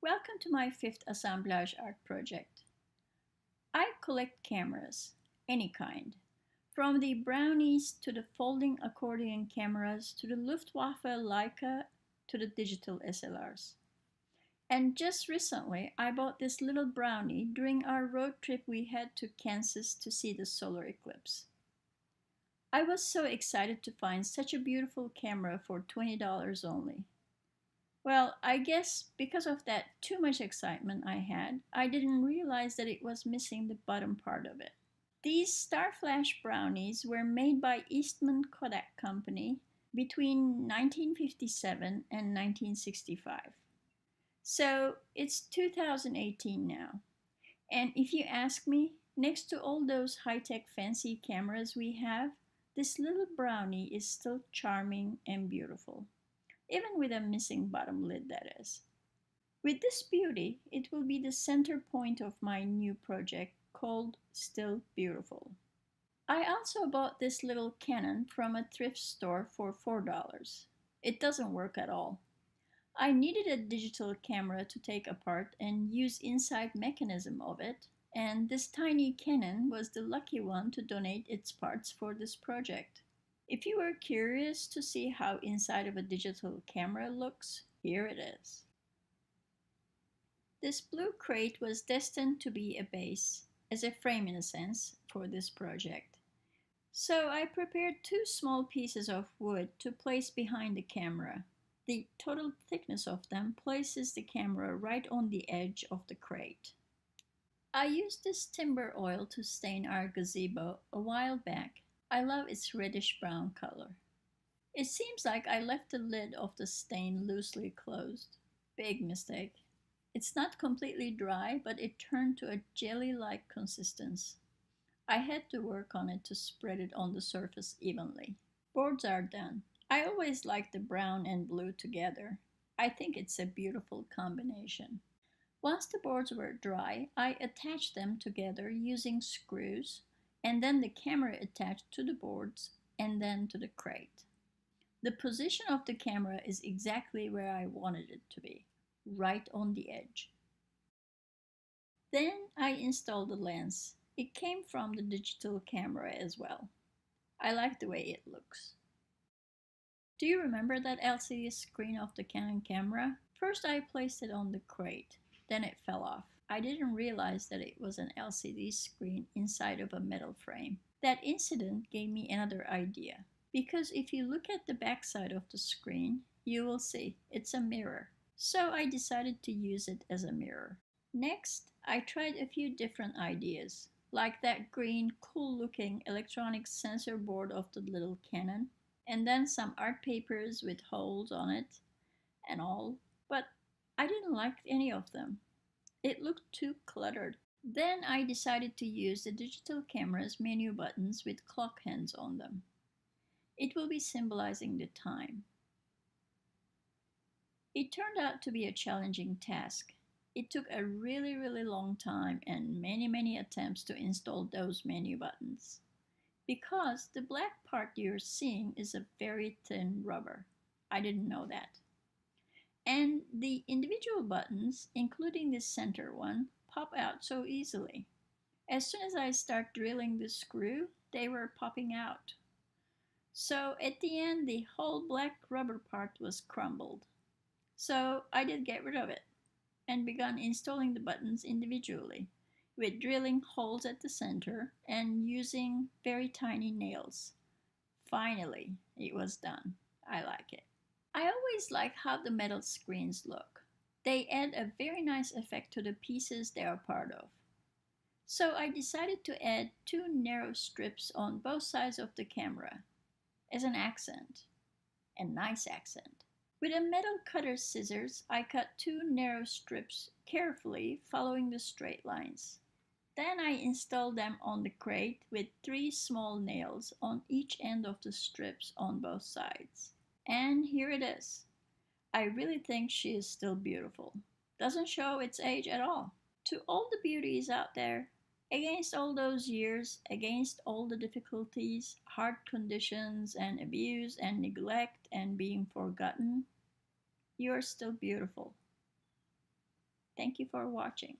Welcome to my fifth assemblage art project. I collect cameras, any kind, from the brownies to the folding accordion cameras to the Luftwaffe Leica to the digital SLRs. And just recently, I bought this little brownie during our road trip we had to Kansas to see the solar eclipse. I was so excited to find such a beautiful camera for $20 only. Well, I guess because of that too much excitement I had, I didn't realize that it was missing the bottom part of it. These Star Flash brownies were made by Eastman Kodak Company between 1957 and 1965. So it's 2018 now. And if you ask me, next to all those high-tech fancy cameras we have, this little brownie is still charming and beautiful. Even with a missing bottom lid, that is. With this beauty, it will be the center point of my new project called Still Beautiful. I also bought this little Canon from a thrift store for $4. It doesn't work at all. I needed a digital camera to take apart and use inside mechanism of it, and this tiny Canon was the lucky one to donate its parts for this project. If you were curious to see how inside of a digital camera looks, here it is. This blue crate was destined to be a base, as a frame in a sense, for this project. So I prepared two small pieces of wood to place behind the camera. The total thickness of them places the camera right on the edge of the crate. I used this timber oil to stain our gazebo a while back. I love its reddish-brown color. It seems like I left the lid of the stain loosely closed. Big mistake. It's not completely dry, but it turned to a jelly-like consistence. I had to work on it to spread it on the surface evenly. Boards are done. I always like the brown and blue together. I think it's a beautiful combination. Once the boards were dry, I attached them together using screws, and then the camera attached to the boards and then to the crate. The position of the camera is exactly where I wanted it to be, right on the edge. Then I installed the lens. It came from the digital camera as well. I like the way it looks. Do you remember that LCD screen of the Canon camera? First I placed it on the crate, then it fell off. I didn't realize that it was an LCD screen inside of a metal frame. That incident gave me another idea. Because if you look at the back side of the screen, you will see it's a mirror. So I decided to use it as a mirror. Next, I tried a few different ideas, like that green, cool-looking electronic sensor board of the little Canon, and then some art papers with holes on it and all, but I didn't like any of them. It looked too cluttered. Then I decided to use the digital camera's menu buttons with clock hands on them. It will be symbolizing the time. It turned out to be a challenging task. It took a really long time and many attempts to install those menu buttons. Because the black part you're seeing is a very thin rubber. I didn't know that. And the individual buttons, including the center one, pop out so easily. As soon as I start drilling the screw, they were popping out. So at the end, the whole black rubber part was crumbled. So I did get rid of it and began installing the buttons individually, with drilling holes at the center and using very tiny nails. Finally, it was done. I like it. I always like how the metal screens look. They add a very nice effect to the pieces they are part of. So I decided to add two narrow strips on both sides of the camera as an accent, a nice accent. With a metal cutter scissors, I cut two narrow strips carefully following the straight lines. Then I installed them on the crate with three small nails on each end of the strips on both sides. And here it is. I really think she is still beautiful. Doesn't show its age at all. To all the beauties out there, against all those years, against all the difficulties, hard conditions, and abuse and neglect and being forgotten, you are still beautiful. Thank you for watching.